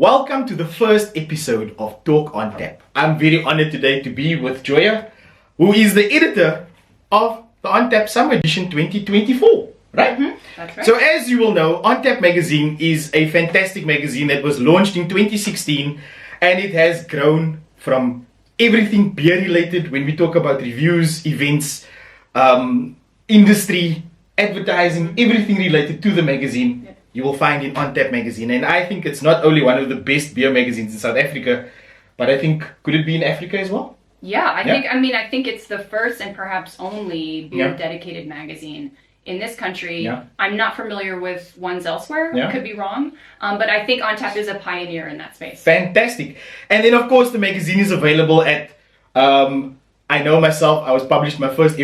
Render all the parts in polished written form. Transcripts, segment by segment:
Welcome to the first episode of Talk on Tap. I'm very honored today to be with Joya, who is the editor of the On Tap Summer Edition 2024, right? Mm-hmm. That's right. So as you will know, On Tap magazine is a fantastic magazine that was launched in 2016 and it has grown from everything beer related when we talk about reviews, events, industry, advertising, everything related to the magazine. Yep. You will find in On Tap magazine, and I think it's not only one of the best beer magazines in South Africa, but I think could it be in Africa as well? Yeah, I think it's the first and perhaps only beer dedicated magazine in this country. Yeah. I'm not familiar with ones elsewhere. Yeah. Could be wrong, but I think On Tap is a pioneer in that space. Fantastic. And then of course the magazine is available at I know myself, I was published my first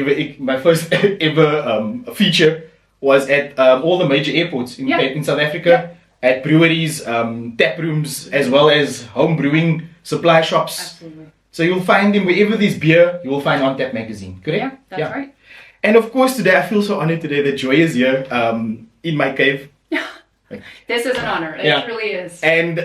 ever feature was at all the major airports in South Africa, at breweries, tap rooms, as well as home brewing supply shops. Absolutely. So you'll find them wherever there's beer, you will find On Tap magazine, correct? Yeah, that's right. And of course today, I feel so honored today that Joy is here in my cave. This is an honor. It really is. And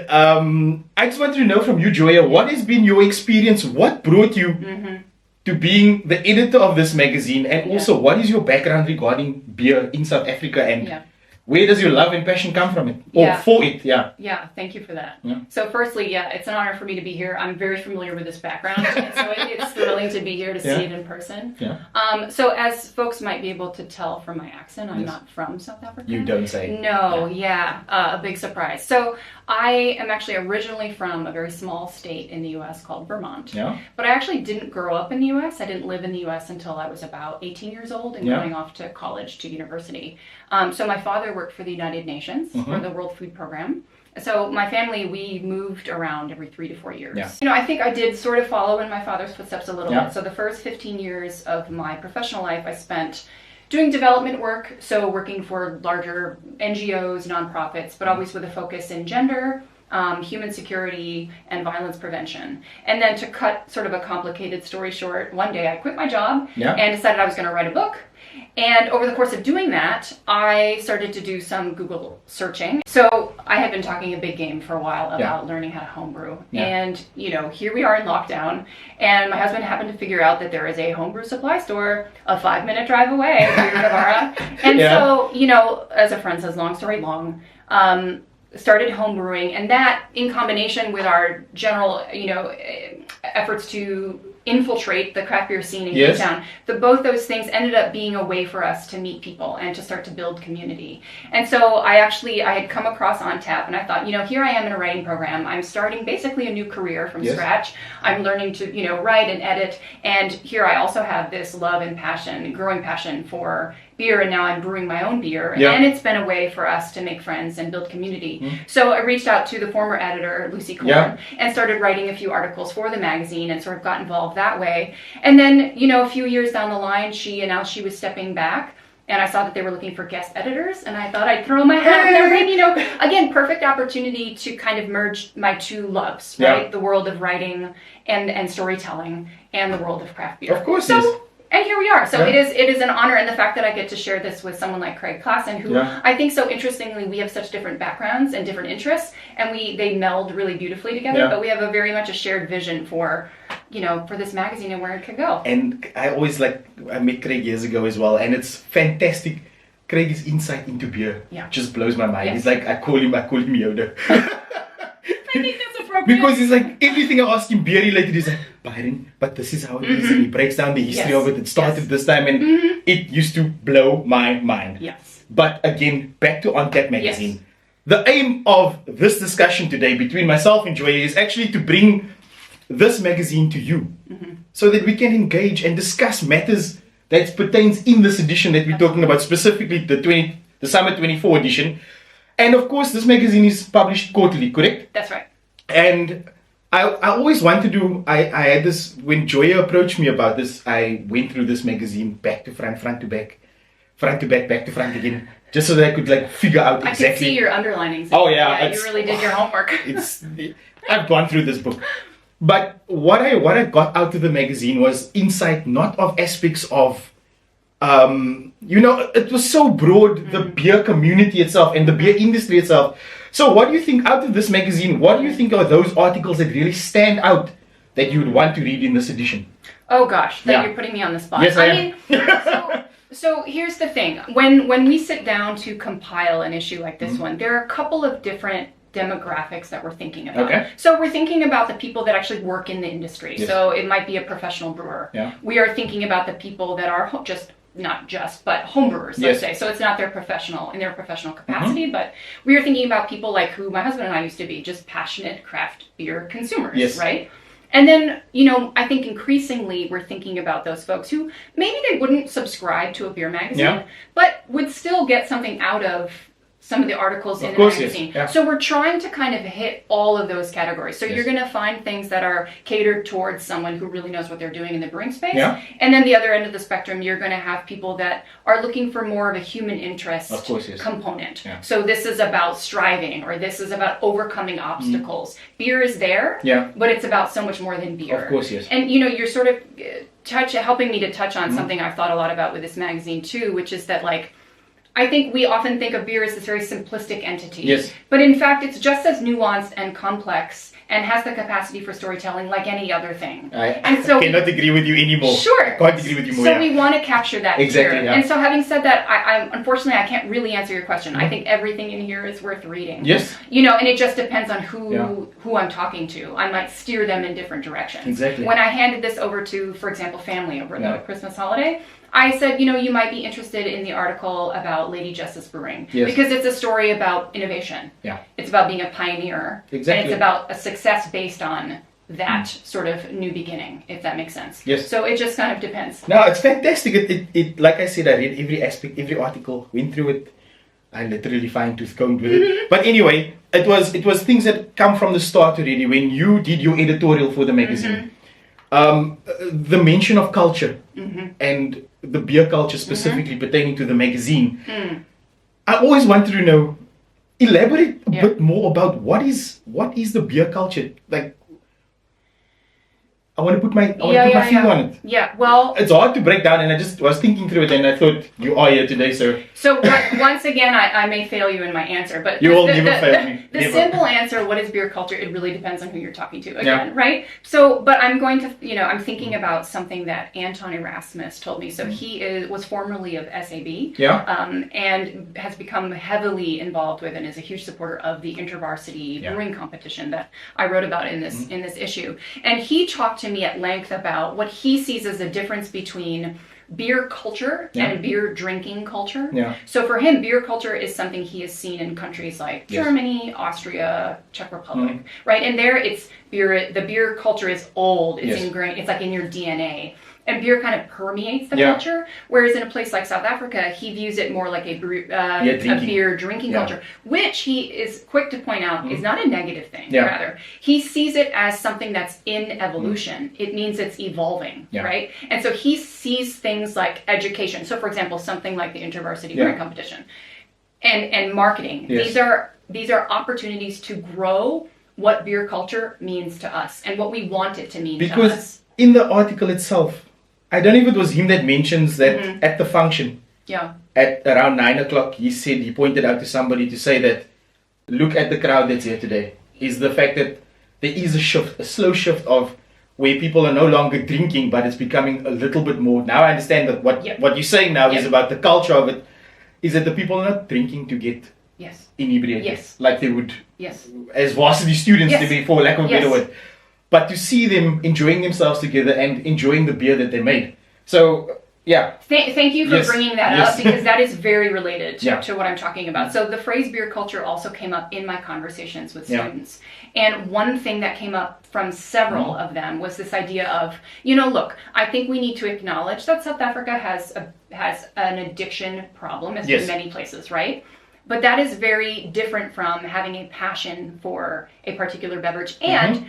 I just wanted to know from you, Joya, what has been your experience? What brought you to being the editor of this magazine? And also, what is your background regarding beer in South Africa? And where does your love and passion come from it? Or for it, Yeah, thank you for that. Yeah. So firstly, it's an honor for me to be here. I'm very familiar with this background, and so it's thrilling to be here to see it in person. Yeah. So as folks might be able to tell from my accent, I'm not from South Africa. You don't say. No, a big surprise. So I am actually originally from a very small state in the U.S. called Vermont. Yeah. But I actually didn't grow up in the U.S. I didn't live in the U.S. until I was about 18 years old and going off to college, to university. So my father worked for the United Nations for the World Food Program. So my family, we moved around every 3 to 4 years. Yeah. You know, I think I did sort of follow in my father's footsteps a little bit. So the first 15 years of my professional life, I spent doing development work, so working for larger NGOs, nonprofits, but always with a focus in gender, human security, and violence prevention. And then to cut sort of a complicated story short, one day I quit my job and decided I was going to write a book. And over the course of doing that, I started to do some Google searching. So I had been talking a big game for a while about learning how to homebrew. And, you know, here we are in lockdown. And my husband happened to figure out that there is a homebrew supply store a 5-minute drive away here in Navarra. And so, you know, as a friend says, long story long, started homebrewing. And that, in combination with our general, you know, efforts to infiltrate the craft beer scene in Cape Town, both those things ended up being a way for us to meet people and to start to build community. And so I had come across On Tap and I thought, you know, here I am in a writing program. I'm starting basically a new career from scratch. I'm learning to, you know, write and edit. And here I also have this love and passion, growing passion for beer, and now I'm brewing my own beer. And it's been a way for us to make friends and build community. So I reached out to the former editor, Lucy Korn, and started writing a few articles for the magazine and sort of got involved that way. And then, you know, a few years down the line, she announced she was stepping back. And I saw that they were looking for guest editors, and I thought I'd throw my hat in the ring. You know, again, perfect opportunity to kind of merge my two loves, right? The world of writing and storytelling, and the world of craft beer. Of course, And here we are. So it is an honor, and the fact that I get to share this with someone like Craig Klassen, who I think so interestingly, we have such different backgrounds and different interests, and they meld really beautifully together. But we have very much a shared vision for, you know, for this magazine and where it could go. And I met Craig years ago as well, and it's fantastic. Craig's insight into beer just blows my mind. He's like, I call him Yoda. I think that's appropriate. Because he's like, everything I ask him beer related, he's like, Byron, but this is how it is. And he breaks down the history of it. It started this time, and it used to blow my mind. Yes. But again, back to On Tap magazine. The aim of this discussion today between myself and Joya is actually to bring this magazine to you, so that we can engage and discuss matters that pertains in this edition that we're talking about, specifically the Summer 24 edition. And of course, this magazine is published quarterly, correct? That's right. And I always wanted to, I had this, when Joya approached me about this, I went through this magazine back to front, front to back, back to front again, just so that I could like figure out exactly. I could see your underlinings. Oh yeah. You really did your homework. I've gone through this book. But what I got out of the magazine was insight, not of aspects of It was so broad, the beer community itself and the beer industry itself. So what do you think out of this magazine, what do you think are those articles that really stand out that you would want to read in this edition? Oh gosh, you're putting me on the spot. Yes, I mean, so here's the thing. When we sit down to compile an issue like this one, there are a couple of different demographics that we're thinking about. Okay. So we're thinking about the people that actually work in the industry. Yes. So it might be a professional brewer. Yeah. We are thinking about the people that are but homebrewers, let's say. So it's not their professional capacity, but we are thinking about people like who my husband and I used to be, just passionate craft beer consumers, right? And then, I think increasingly we're thinking about those folks who maybe they wouldn't subscribe to a beer magazine, but would still get something out of some of the articles in the magazine. Yes. So we're trying to kind of hit all of those categories. So you're going to find things that are catered towards someone who really knows what they're doing in the brewing space. Yeah. And then the other end of the spectrum, you're going to have people that are looking for more of a human interest component. Yeah. So this is about striving, or this is about overcoming obstacles. Beer is there, but it's about so much more than beer. Of course, yes. And you're sort of helping me to touch on something I've thought a lot about with this magazine too, which is that I think we often think of beer as this very simplistic entity. Yes. But in fact, it's just as nuanced and complex and has the capacity for storytelling like any other thing. I cannot agree with you anymore. Sure. I can't agree with you more. So we want to capture that exactly, here. Yeah. And so having said that, unfortunately, I can't really answer your question. I think everything in here is worth reading. Yes. And it just depends on who I'm talking to. I might steer them in different directions. Exactly. When I handed this over to, for example, family over the Christmas holiday, I said, you might be interested in the article about Lady Justice Brewing. Yes. Because it's a story about innovation. Yeah. It's about being a pioneer. Exactly. And it's about a success based on that sort of new beginning, if that makes sense. Yes. So it just kind of depends. No, it's fantastic. It like I said, I read every aspect, every article, went through it. I literally fine-tooth combed with it. But anyway, it was things that come from the start already when you did your editorial for the magazine. The mention of culture and the beer culture specifically pertaining to the magazine. I always wanted to know, elaborate a bit more about what is the beer culture like. I want to put my finger on it. Yeah, well, it's hard to break down, and I just was thinking through it, and I thought you are here today, sir. So once again, I may fail you in my answer, but you will never fail me. The simple answer, what is beer culture? It really depends on who you're talking to. Again, right? So, but I'm going to, I'm thinking about something that Anton Erasmus told me. So he was formerly of SAB, and has become heavily involved with and is a huge supporter of the intervarsity brewing competition that I wrote about in this issue. And he talked to me at length about what he sees as a difference between beer culture and beer drinking culture. Yeah. So for him, beer culture is something he has seen in countries like Germany, Austria, Czech Republic, right? And there it's beer, the beer culture is old, it's ingrained, it's like in your DNA. And beer kind of permeates the culture, whereas in a place like South Africa, he views it more like a beer drinking culture, which he is quick to point out is not a negative thing. Rather, he sees it as something that's in evolution. It means it's evolving, right? And so he sees things like education. So, for example, something like the InterVarsity Brewing Competition and marketing. These are opportunities to grow what beer culture means to us and what we want it to mean to us. Because in the article itself, I don't know if it was him that mentions that at the function, at around 9 o'clock, he pointed out to somebody to say that, look at the crowd that's here today, is the fact that there is a slow shift of where people are no longer drinking, but it's becoming a little bit more. Now I understand that what you're saying now is about the culture of it, is that the people are not drinking to get inebriated, like they would as varsity students, to be, for lack of a better word. But to see them enjoying themselves together and enjoying the beer that they made. So, Thank you for bringing that up, because that is very related to what I'm talking about. So the phrase beer culture also came up in my conversations with students. And one thing that came up from several of them was this idea of, look, I think we need to acknowledge that South Africa has an addiction problem, as in many places, right? But that is very different from having a passion for a particular beverage. And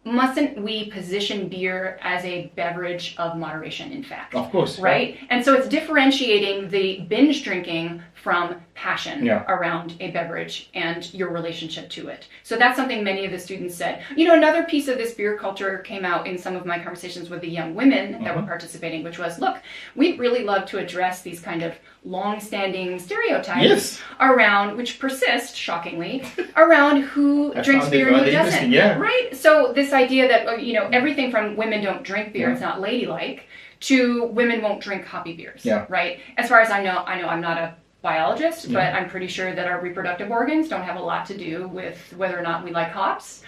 mustn't we position beer as a beverage of moderation, in fact? Of course. Right? And so it's differentiating the binge drinking from passion around a beverage and your relationship to it. So that's something many of the students said. You know, another piece of this beer culture came out in some of my conversations with the young women that were participating, which was, look, we'd really love to address these kind of long-standing stereotypes around, which persist, shockingly, around who drinks beer and who doesn't. Right? So this idea that, you know, everything from women don't drink beer, it's not ladylike, to women won't drink hoppy beers, right? As far as I know I'm not a biologist, but I'm pretty sure that our reproductive organs don't have a lot to do with whether or not we like hops.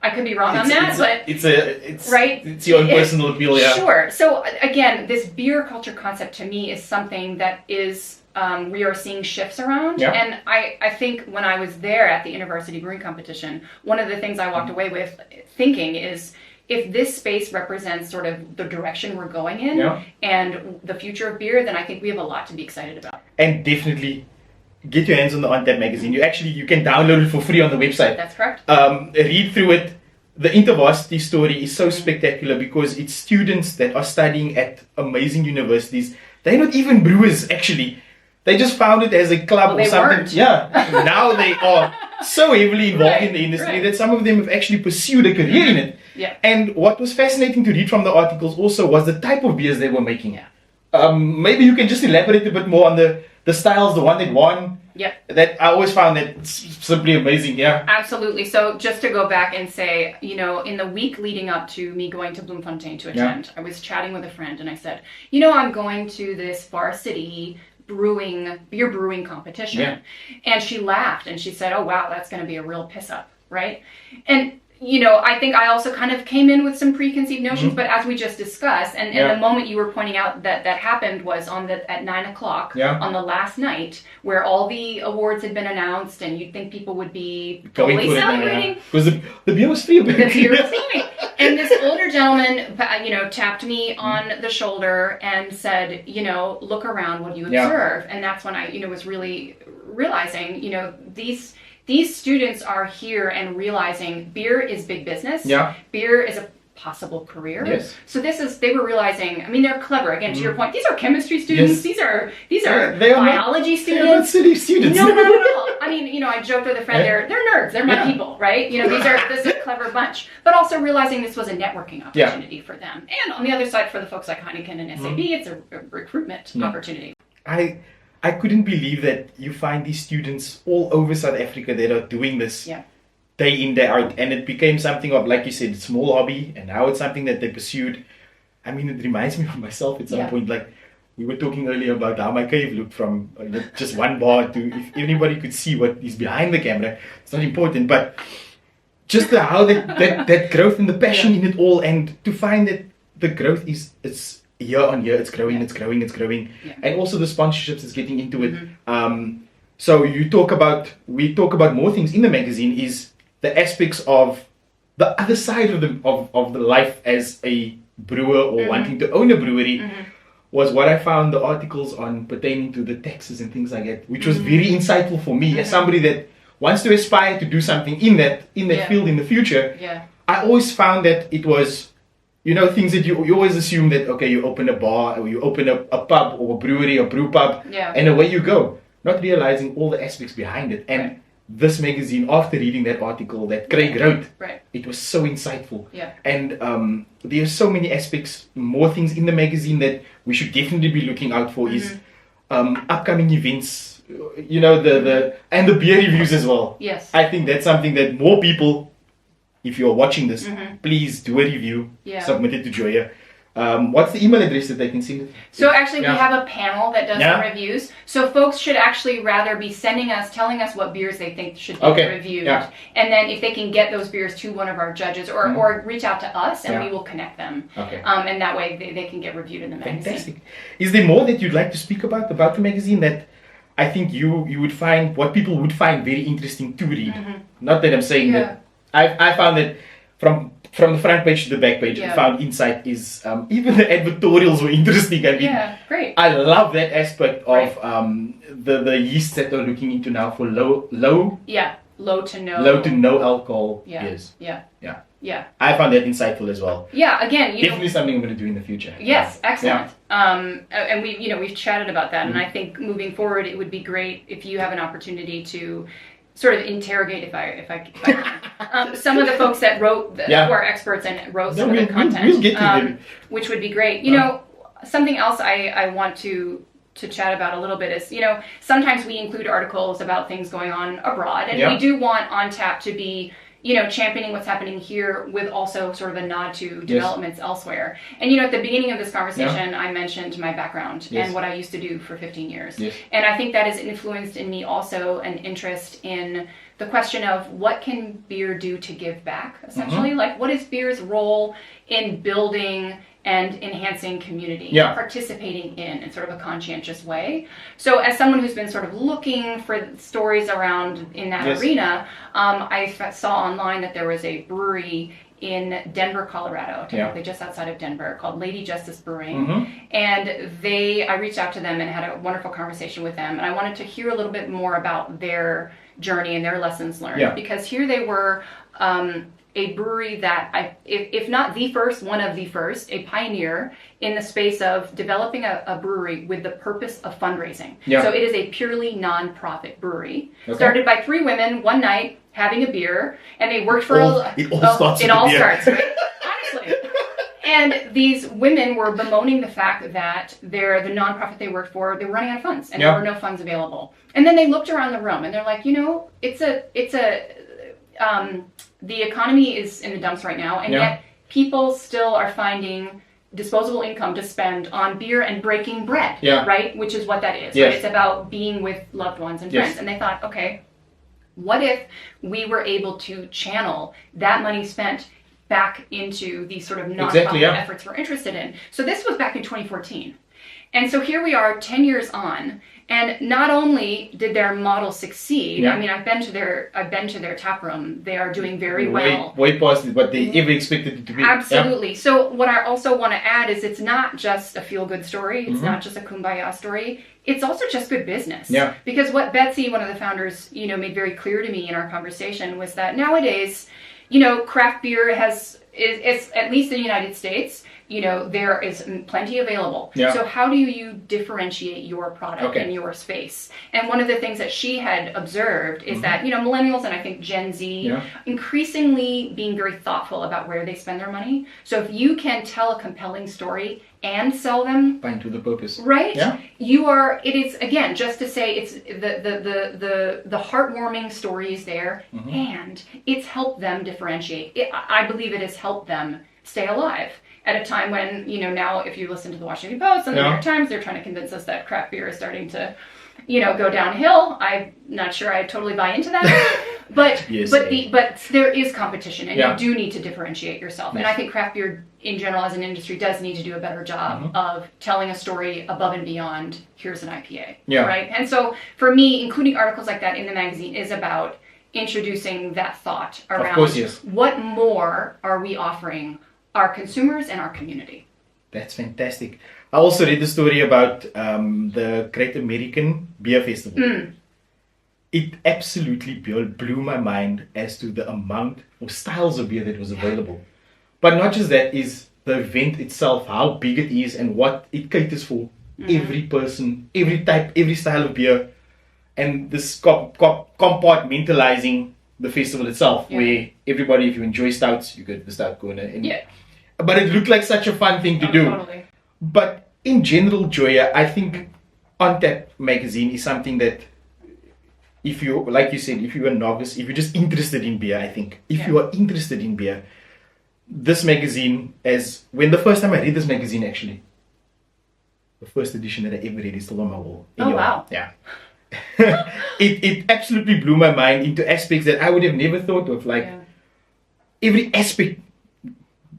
I could be wrong on that, but it's your own personal appeal, Sure. So again, this beer culture concept to me is something that is we are seeing shifts around, and I think when I was there at the university brewing competition, one of the things I walked away with thinking is, if this space represents sort of the direction we're going in and the future of beer, then I think we have a lot to be excited about. And definitely get your hands on the On Tap magazine. You can download it for free on the website. That's correct. Read through it. The InterVarsity story is so spectacular because it's students that are studying at amazing universities. They're not even brewers, actually. They just found it as a club or something. Weren't. Now they are so heavily involved in the industry that some of them have actually pursued a career in it. And what was fascinating to read from the articles also was the type of beers they were making. Maybe you can just elaborate a bit more on the styles, the one that won. That I always found that simply amazing. Absolutely. So just to go back and say, you know, in the week leading up to me going to Bloemfontein to attend, I was chatting with a friend and I said, you know, I'm going to this varsity beer brewing competition. And she laughed and she said, oh wow, that's going to be a real piss up, right? And you know, I think I also kind of came in with some preconceived notions, but as we just discussed, and the moment you were pointing out that happened was at 9 o'clock on the last night, where all the awards had been announced, and you'd think people would be totally celebrating. Because the beer was free. The beer was free. And this older gentleman, you know, tapped me on the shoulder and said, you know, look around, what do you observe? And that's when I, you know, was really realizing, you know, these students are here and realizing beer is big business. Beer is a possible career. So they were realizing, I mean, they're clever. Again, to your point, these are chemistry students. These are biology students. They're not silly students. No, not at all. I mean, you know, I joked with a friend, they're nerds. They're my people, right? You know, this is a clever bunch. But also realizing this was a networking opportunity for them. And on the other side, for the folks like Heineken and SAB, it's a recruitment opportunity. I couldn't believe that you find these students all over South Africa that are doing this day in, day out. And it became something of, like you said, a small hobby. And now it's something that they pursued. I mean, it reminds me of myself at some point. Like, we were talking earlier about how my cave looked from just one bar to, if anybody could see what is behind the camera, it's not important. But just how that growth and the passion in it all. And to find that the growth it's year on year, it's growing. And also the sponsorships is getting into it. So we talk about more things in the magazine, is the aspects of the other side of the life as a brewer or wanting to own a brewery. Was what I found the articles on pertaining to the taxes and things like that, which was very insightful for me as somebody that wants to aspire to do something in that field in the future. I always found that it was, you know, things that you always assume that, okay, you open a bar or you open a pub or a brewery or brew pub and away you go. Not realizing all the aspects behind it. And this magazine, after reading that article that Craig wrote, it was so insightful. And there's so many aspects, more things in the magazine that we should definitely be looking out for is upcoming events, you know, and the beer reviews as well. I think that's something that more people, if you're watching this, please do a review, submit it to Joya. What's the email address that they can send it? So actually we have a panel that does the reviews. So folks should actually rather be telling us what beers they think should be reviewed. And then if they can get those beers to one of our judges or reach out to us and we will connect them. And that way they can get reviewed in the magazine. Fantastic. Is there more that you'd like to speak about the magazine that I think you would find, what people would find very interesting to read? Not that I'm saying that. I found that from the front page to the back page, I found insight is, even the editorials were interesting. I mean, great. I love that aspect of the yeast that they're looking into now for low to no alcohol beers. Yeah. I found that insightful as well. Yeah, again, definitely something I'm going to do in the future. Yes, excellent. And we've chatted about that, and I think moving forward, it would be great if you have an opportunity to sort of interrogate, if I can, some of the folks that wrote, who are experts and wrote some of the content, we'll get to which would be great. You know, something else I want to chat about a little bit is, sometimes we include articles about things going on abroad, and we do want On Tap to be, championing what's happening here with also sort of a nod to developments elsewhere. And, at the beginning of this conversation, I mentioned my background and what I used to do for 15 years. And I think that has influenced in me also an interest in the question of what can beer do to give back, essentially? Like, what is beer's role in building and enhancing community, participating in sort of a conscientious way. So as someone who's been sort of looking for stories around in that arena, I saw online that there was a brewery in Denver, Colorado, technically just outside of Denver, called Lady Justice Brewing. And I reached out to them and had a wonderful conversation with them. And I wanted to hear a little bit more about their journey and their lessons learned. Because here they were, a brewery that, if not the first, one of the first, a pioneer in the space of developing a brewery with the purpose of fundraising. So it is a purely non-profit brewery. Started by 3 women one night having a beer, and they worked for it all starts, right? Honestly. And these women were bemoaning the fact that the nonprofit they worked for, they were running out of funds, and there were no funds available. And then they looked around the room, and they're like, the economy is in the dumps right now, and yet people still are finding disposable income to spend on beer and breaking bread, right? Which is what that is. Right? It's about being with loved ones and friends. And they thought, okay, what if we were able to channel that money spent back into these sort of nonprofit efforts we're interested in? So this was back in 2014. And so here we are 10 years on, and not only did their model succeed, I mean, I've been to their tap room. They are doing very well. Way past what they ever expected it to be. Absolutely. So what I also want to add is it's not just a feel-good story. It's not just a kumbaya story. It's also just good business. Because what Betsy, one of the founders, made very clear to me in our conversation was that nowadays, craft beer is at least in the United States, there is plenty available. So how do you differentiate your product in your space? And one of the things that she had observed is that, millennials and I think Gen Z increasingly being very thoughtful about where they spend their money. So if you can tell a compelling story and sell them, find to the purpose, right? It is, again, just to say, it's the heartwarming story is there, and it's helped them differentiate. I believe it has helped them stay alive at a time when, now if you listen to the Washington Post and the New York Times, they're trying to convince us that craft beer is starting to, go downhill. I'm not sure I totally buy into that. But there is competition, and you do need to differentiate yourself. And I think craft beer in general as an industry does need to do a better job of telling a story above and beyond, here's an IPA, right? And so for me, including articles like that in the magazine is about introducing that thought around what more are we offering our consumers and our community. That's fantastic. I also read the story about the Great American Beer Festival. It absolutely blew my mind as to the amount of styles of beer that was available. But not just that, is the event itself, how big it is and what it caters for. Every person, every type, every style of beer. And this compartmentalizing the festival itself, where everybody, if you enjoy stouts, you get the stout corner. But it looked like such a fun thing to do. Totally. But in general, Joya, I think On Tap magazine is something that, if you, like you said, if you're a novice, if you're just interested in beer, I think, if you are interested in beer, this magazine, when the first time I read this magazine, actually, the first edition that I ever read is still on my wall. Wow. Yeah. it absolutely blew my mind into aspects that I would have never thought of, like every aspect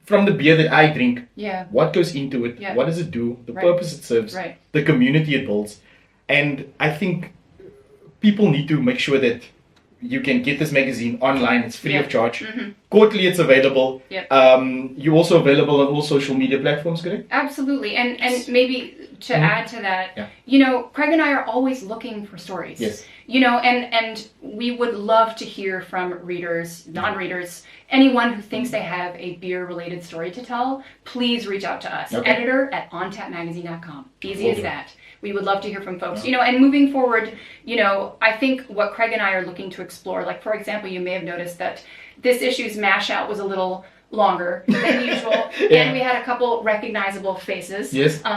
from the beer that I drink, what goes into it, what does it do, the purpose it serves, the community it builds. And I think people need to make sure that you can get this magazine online. It's free of charge. Mm-hmm. Quarterly, it's available. Yep. You're also available on all social media platforms, correct? Absolutely. And maybe to add to that, Craig and I are always looking for stories. Yes. And we would love to hear from readers, non-readers, anyone who thinks they have a beer-related story to tell. Please reach out to us. Okay. editor@ontapmagazine.com. Easy as that. We would love to hear from folks. And moving forward, I think what Craig and I are looking to explore, like for example, you may have noticed that this issue's mash out was a little longer than usual, and we had a couple recognizable faces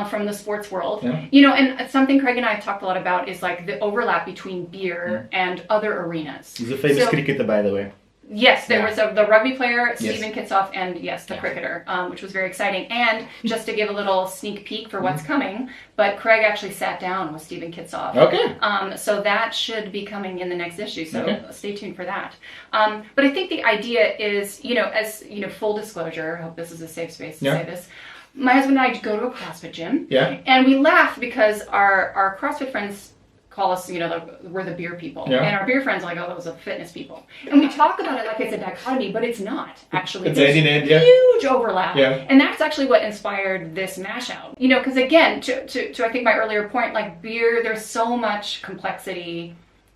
from the sports world. And something Craig and I have talked a lot about is like the overlap between beer and other arenas. He's a famous cricketer, by the way. Yes, there was the rugby player, Stephen Kitsoff, and the cricketer, which was very exciting. And just to give a little sneak peek for what's coming, but Craig actually sat down with Stephen Kitsoff. Okay. So that should be coming in the next issue, so stay tuned for that. But I think the idea is, as, full disclosure, I hope this is a safe space to say this, my husband and I go to a CrossFit gym, and we laugh because our CrossFit friends call us, we're the beer people. And our beer friends are like, oh, those are fitness people. And we talk about it like it's a dichotomy, but it's not, actually. It's huge overlap. And that's actually what inspired this mashout. Because again, to I think my earlier point, like beer, there's so much complexity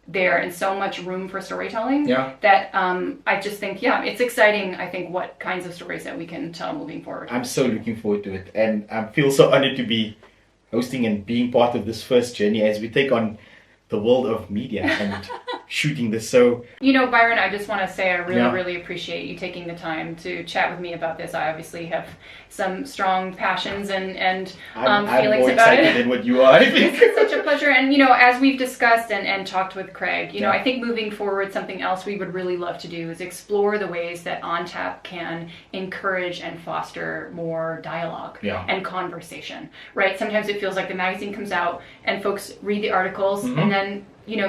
there and so much room for storytelling that I just think, it's exciting, I think, what kinds of stories that we can tell moving forward. I'm so looking forward to it. And I feel so honored to be hosting and being part of this first journey as we take on the world of media and shooting this. So, Byron, I just want to say I really appreciate you taking the time to chat with me about this. I obviously have some strong passions and I'm feelings more about excited it. than what you are, I think. It's such a pleasure. And, as we've discussed and talked with Craig, I think moving forward, something else we would really love to do is explore the ways that ONTAP can encourage and foster more dialogue and conversation, right? Sometimes it feels like the magazine comes out and folks read the articles and then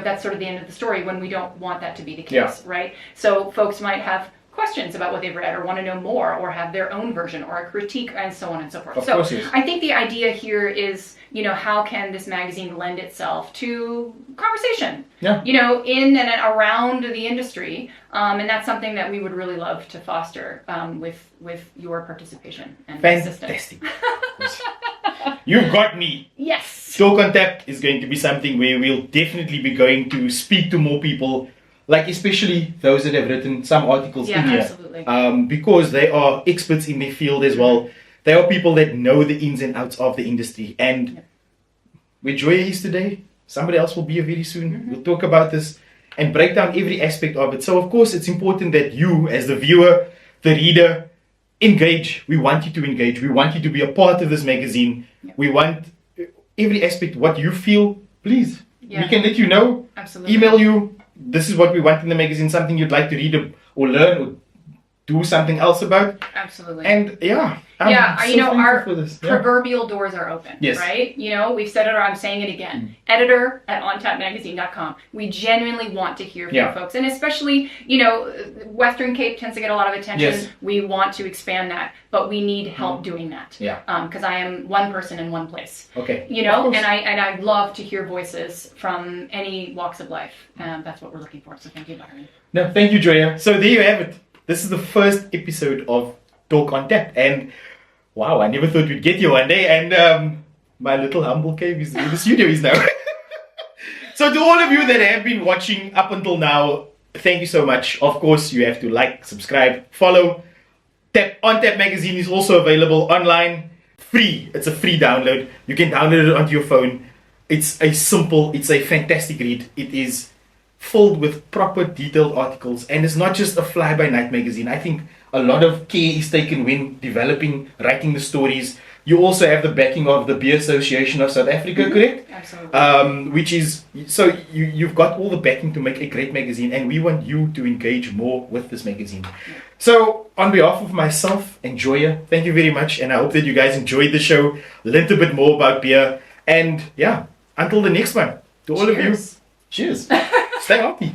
that's sort of the end of the story when we don't want that to be the case, right? So folks might have questions about what they've read or want to know more or have their own version or a critique and so on and so forth. So I think the idea here is, how can this magazine lend itself to conversation, in and around the industry. And that's something that we would really love to foster with your participation and assistance. Fantastic. You've got me. Yes. Talk on Tap is going to be something where we'll definitely be going to speak to more people, like especially those that have written some articles in here. Absolutely. Because they are experts in their field as well. They are people that know the ins and outs of the industry. And where Joya is today, somebody else will be here very soon. We'll talk about this and break down every aspect of it. So, of course, it's important that you, as the viewer, the reader, engage. We want you to engage. We want you to be a part of this magazine. We want every aspect, what you feel, please. We can let you know. Absolutely. Email you. This is what we want in the magazine, something you'd like to read or learn or do something else about. Absolutely. And our for this. proverbial doors are open, right? We've said it, or I'm saying it again. editor@ontapmagazine.com. We genuinely want to hear from folks. And especially, Western Cape tends to get a lot of attention. We want to expand that, but we need help doing that. Because I am one person in one place. Okay. And I love to hear voices from any walks of life. That's what we're looking for. So thank you, Byron. No, thank you, Joya. So there you have it. This is the first episode of Talk on Tap, and wow, I never thought we'd get here one day, and my little humble cave is where the studio is now. So to all of you that have been watching up until now, thank you so much. Of course, you have to like, subscribe, follow. On Tap Magazine is also available online, free. It's a free download. You can download it onto your phone. It's a fantastic read. It is filled with proper detailed articles, and it's not just a fly-by-night magazine. I think a lot of care is taken when writing the stories. You also have the backing of the Beer Association of South Africa, correct? Absolutely. Which is, so you've got all the backing to make a great magazine, and we want you to engage more with this magazine. So on behalf of myself and Joya, thank you very much, and I hope that you guys enjoyed the show, learned a bit more about beer, and until the next one, to all of you, cheers. Stay healthy.